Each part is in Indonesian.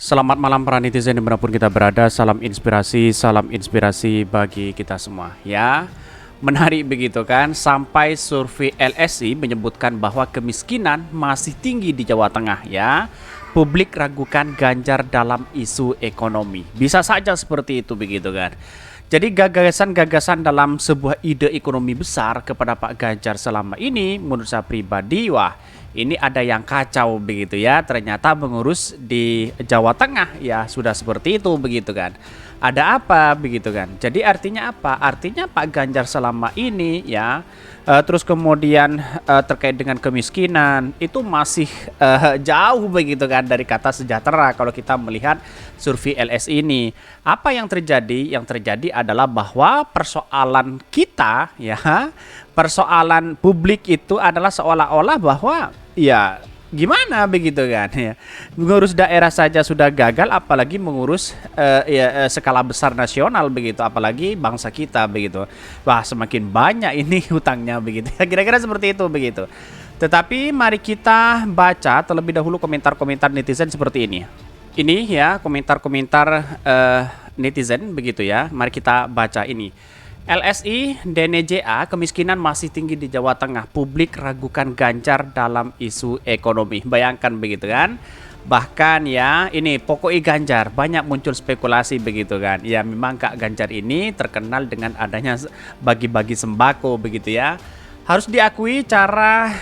Selamat malam para netizen dimanapun kita berada. Salam inspirasi bagi kita semua. Ya, menarik begitu kan? Sampai survei LSI menyebutkan bahwa kemiskinan masih tinggi di Jawa Tengah. Ya, publik ragukan Ganjar dalam isu ekonomi. Bisa saja seperti itu begitu kan? Jadi gagasan-gagasan dalam sebuah ide ekonomi besar kepada Pak Ganjar selama ini menurut saya pribadi, wah ini ada yang kacau begitu ya. Ternyata mengurus di Jawa Tengah ya sudah seperti itu begitu kan. Ada apa begitu kan. Jadi artinya apa? Artinya Pak Ganjar selama ini ya terus kemudian terkait dengan kemiskinan itu masih jauh begitu kan dari kata sejahtera kalau kita melihat survei LS ini. Apa yang terjadi? Yang terjadi adalah bahwa persoalan kita ya, persoalan publik itu adalah seolah-olah bahwa ya gimana begitu kan ya. Mengurus daerah saja sudah gagal apalagi mengurus skala besar nasional begitu, apalagi bangsa kita begitu. Wah, semakin banyak ini hutangnya begitu. Kira-kira seperti itu begitu. Tetapi mari kita baca terlebih dahulu komentar-komentar netizen seperti ini. Ini ya komentar-komentar netizen begitu ya. Mari kita baca ini. LSI DNJA kemiskinan masih tinggi di Jawa Tengah. Publik ragukan Ganjar dalam isu ekonomi. Bayangkan begitu kan. Bahkan ya ini pokoknya Ganjar banyak muncul spekulasi begitu kan. Ya memang Kak Ganjar ini terkenal dengan adanya bagi-bagi sembako begitu ya. Harus diakui cara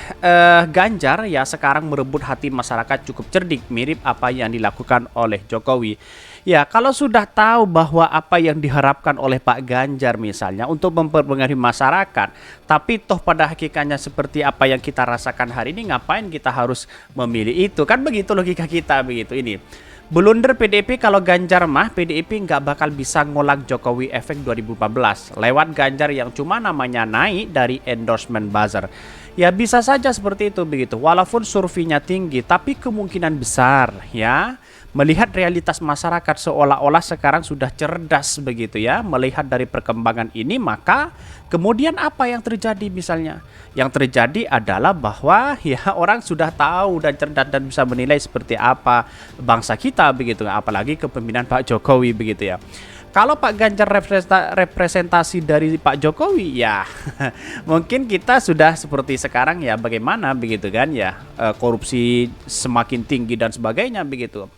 Ganjar ya sekarang merebut hati masyarakat cukup cerdik, mirip apa yang dilakukan oleh Jokowi. Ya, kalau sudah tahu bahwa apa yang diharapkan oleh Pak Ganjar misalnya untuk mempengaruhi masyarakat, tapi toh pada hakikatnya seperti apa yang kita rasakan hari ini, ngapain kita harus memilih itu? Kan begitu logika kita begitu ini. Blunder PDIP kalau Ganjar mah PDIP nggak bakal bisa ngolak Jokowi efek 2014 lewat Ganjar yang cuma namanya naik dari endorsement buzzer. Ya bisa saja seperti itu begitu. Walaupun surveinya tinggi tapi kemungkinan besar ya melihat realitas masyarakat seolah-olah sekarang sudah cerdas begitu ya. Melihat dari perkembangan ini maka kemudian apa yang terjadi misalnya? Yang terjadi adalah bahwa ya orang sudah tahu dan cerdas dan bisa menilai seperti apa bangsa kita begitu. Apalagi kepemimpinan Pak Jokowi begitu ya. Kalau Pak Ganjar representasi dari Pak Jokowi ya mungkin kita sudah seperti sekarang ya bagaimana begitu kan ya korupsi semakin tinggi dan sebagainya begitu.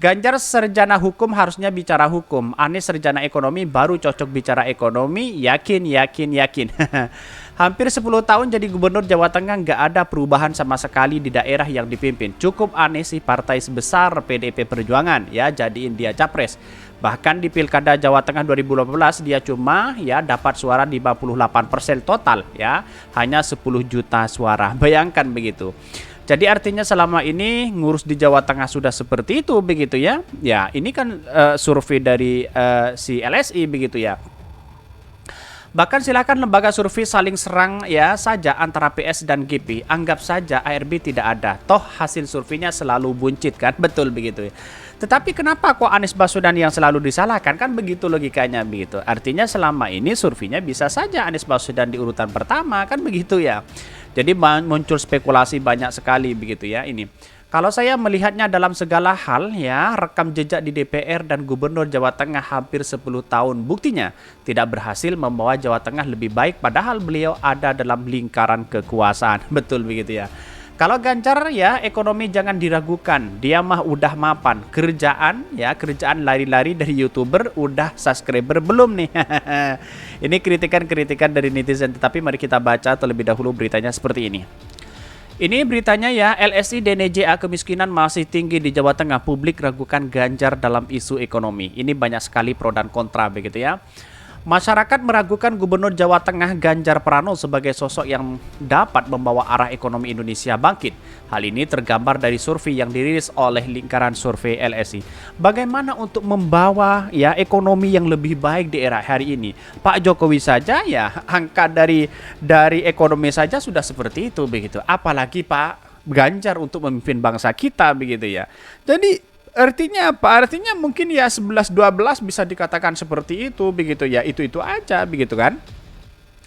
Ganjar sarjana hukum harusnya bicara hukum, Anies sarjana ekonomi baru cocok bicara ekonomi, yakin. Hampir 10 tahun jadi gubernur Jawa Tengah nggak ada perubahan sama sekali di daerah yang dipimpin. Cukup Anies sih partai sebesar PDIP Perjuangan ya jadiin dia capres. Bahkan di Pilkada Jawa Tengah 2018 dia cuma ya dapat suara di 58% total ya, hanya 10 juta suara. Bayangkan begitu. Jadi artinya selama ini ngurus di Jawa Tengah sudah seperti itu begitu ya. Ya, ini kan survei dari si LSI begitu ya. Bahkan silakan lembaga survei saling serang ya saja antara PS dan GP. Anggap saja ARB tidak ada. Toh hasil surveinya selalu buncit kan. Betul begitu ya. Tetapi kenapa kok Anies Baswedan yang selalu disalahkan? Kan begitu logikanya begitu. Artinya selama ini surveinya bisa saja Anies Baswedan di urutan pertama kan begitu ya. Jadi muncul spekulasi banyak sekali begitu ya ini. Kalau saya melihatnya dalam segala hal ya, rekam jejak di DPR dan Gubernur Jawa Tengah hampir 10 tahun. Buktinya tidak berhasil membawa Jawa Tengah lebih baik padahal beliau ada dalam lingkaran kekuasaan. Betul begitu ya. Kalau Ganjar ya ekonomi jangan diragukan. Dia mah udah mapan. Kerjaan lari-lari dari YouTuber udah subscriber belum nih. Ini kritikan-kritikan dari netizen, tetapi mari kita baca terlebih dahulu beritanya seperti ini. Ini beritanya ya, LSI DNJA kemiskinan masih tinggi di Jawa Tengah. Publik ragukan Ganjar dalam isu ekonomi. Ini banyak sekali pro dan kontra begitu ya. Masyarakat meragukan Gubernur Jawa Tengah Ganjar Pranowo sebagai sosok yang dapat membawa arah ekonomi Indonesia bangkit. Hal ini tergambar dari survei yang dirilis oleh lingkaran survei LSI. Bagaimana untuk membawa ya ekonomi yang lebih baik di era hari ini? Pak Jokowi saja ya angka dari ekonomi saja sudah seperti itu begitu. Apalagi Pak Ganjar untuk memimpin bangsa kita begitu ya. Jadi artinya apa? Artinya mungkin ya 11-12 bisa dikatakan seperti itu begitu ya. Itu aja begitu kan.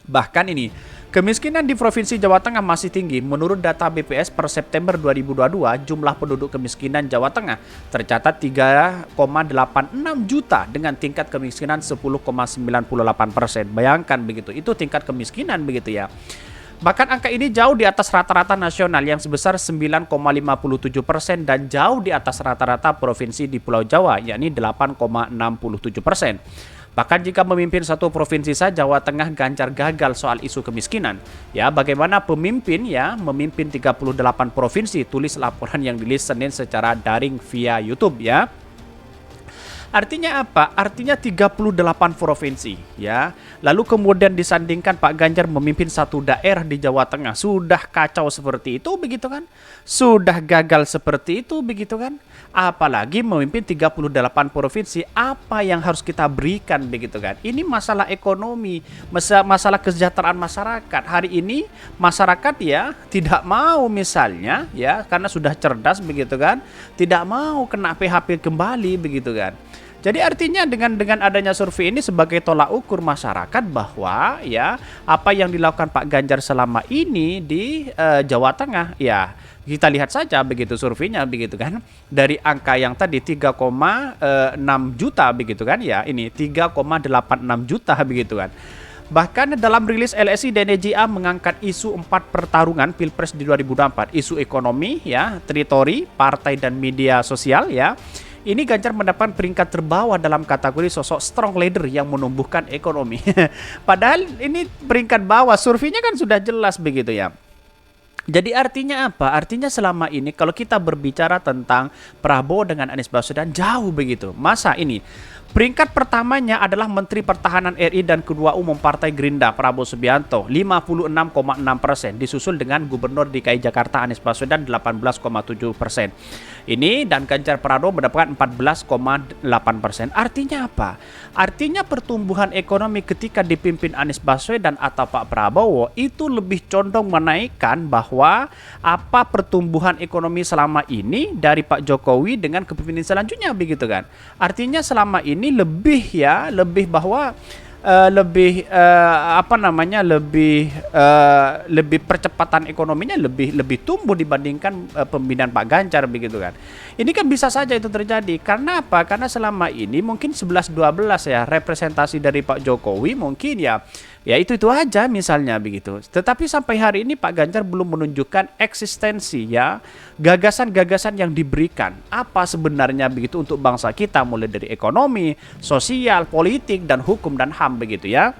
Bahkan ini Kemiskinan di Provinsi Jawa Tengah masih tinggi. Menurut data BPS per September 2022, jumlah penduduk kemiskinan Jawa Tengah tercatat 3,86 juta dengan tingkat kemiskinan 10,98%. Bayangkan begitu, itu tingkat kemiskinan begitu ya. Bahkan angka ini jauh di atas rata-rata nasional yang sebesar 9,57% dan jauh di atas rata-rata provinsi di Pulau Jawa, yakni 8,67%. Bahkan jika memimpin satu provinsi saja, Jawa Tengah Ganjar gagal soal isu kemiskinan. Ya, bagaimana pemimpin memimpin 38 provinsi, tulis laporan yang dirilis Senin secara daring via YouTube ya. Artinya apa? Artinya 38 provinsi ya. Lalu kemudian disandingkan Pak Ganjar memimpin satu daerah di Jawa Tengah. Sudah kacau seperti itu begitu kan? Sudah gagal seperti itu begitu kan? Apalagi memimpin 38 provinsi, apa yang harus kita berikan begitu kan? Ini masalah ekonomi, masalah kesejahteraan masyarakat. Hari ini masyarakat ya tidak mau misalnya ya, karena sudah cerdas begitu kan, tidak mau kena PHP kembali begitu kan. Jadi artinya dengan adanya survei ini sebagai tolak ukur masyarakat bahwa ya apa yang dilakukan Pak Ganjar selama ini di Jawa Tengah ya, kita lihat saja begitu surveinya begitu kan, dari angka yang tadi 3,6 juta begitu kan ya, ini 3,86 juta begitu kan. Bahkan dalam rilis LSI dan EJA mengangkat isu 4 pertarungan Pilpres di 2024, isu ekonomi ya, teritori, partai dan media sosial ya. Ini Ganjar mendapat peringkat terbawah dalam kategori sosok strong leader yang menumbuhkan ekonomi. Padahal ini peringkat bawah, surveinya kan sudah jelas begitu ya. Jadi artinya apa? Artinya selama ini kalau kita berbicara tentang Prabowo dengan Anies Baswedan jauh begitu. Masa ini peringkat pertamanya adalah Menteri Pertahanan RI dan Ketua Umum Partai Gerindra Prabowo Subianto 56,6%, disusul dengan Gubernur DKI Jakarta Anies Baswedan 18,7%. Ini dan Ganjar Pranowo mendapatkan 14,8%. Artinya apa? Artinya pertumbuhan ekonomi ketika dipimpin Anies Baswedan atau Pak Prabowo itu lebih condong menaikkan bahwa apa pertumbuhan ekonomi selama ini dari Pak Jokowi dengan kepemimpinan selanjutnya begitu kan. Artinya selama ini lebih bahwa lebih percepatan ekonominya lebih tumbuh dibandingkan pembinaan Pak Ganjar begitu kan. Ini kan bisa saja itu terjadi. Karena apa? Karena selama ini mungkin 11-12 ya representasi dari Pak Jokowi mungkin ya itu aja misalnya begitu. Tetapi sampai hari ini Pak Ganjar belum menunjukkan eksistensi ya, gagasan-gagasan yang diberikan apa sebenarnya begitu untuk bangsa kita, mulai dari ekonomi, sosial, politik dan hukum dan HAM begitu ya.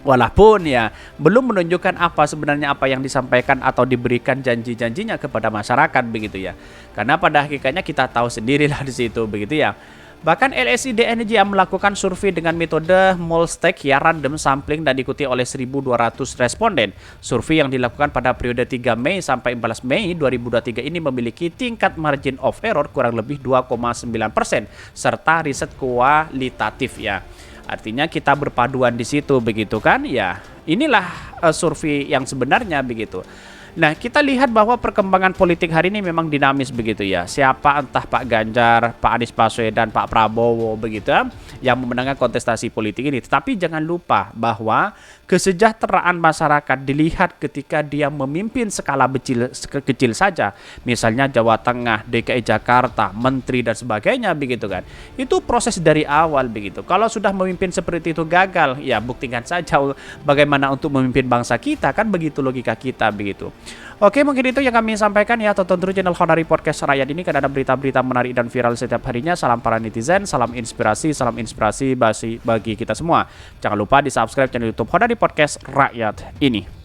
Walaupun ya belum menunjukkan apa sebenarnya apa yang disampaikan atau diberikan janji-janjinya kepada masyarakat begitu ya. Karena pada hakikatnya kita tahu sendirilah di situ begitu ya. Bahkan LSI DNJ melakukan survei dengan metode Molstech ya, random sampling dan diikuti oleh 1.200 responden. Survei yang dilakukan pada periode 3 Mei sampai 14 Mei 2023 ini memiliki tingkat margin of error kurang lebih 2,9% serta riset kualitatif ya. Artinya kita berpaduan di situ begitu kan ya. Inilah survei yang sebenarnya begitu. Nah, kita lihat bahwa perkembangan politik hari ini memang dinamis begitu ya. Siapa entah Pak Ganjar, Pak Anies Baswedan, Pak Prabowo begitu yang memenangkan kontestasi politik ini. Tetapi jangan lupa bahwa kesejahteraan masyarakat dilihat ketika dia memimpin skala kecil saja. Misalnya Jawa Tengah, DKI Jakarta, menteri dan sebagainya begitu kan. Itu proses dari awal begitu. Kalau sudah memimpin seperti itu gagal, ya buktikan saja bagaimana untuk memimpin bangsa kita, kan begitu logika kita begitu. Oke, mungkin itu yang kami sampaikan ya. Tonton terus channel Honari Podcast Rakyat ini karena ada berita-berita menarik dan viral setiap harinya. Salam para netizen, salam inspirasi bagi kita semua. Jangan lupa di subscribe channel YouTube Honari Podcast Rakyat ini.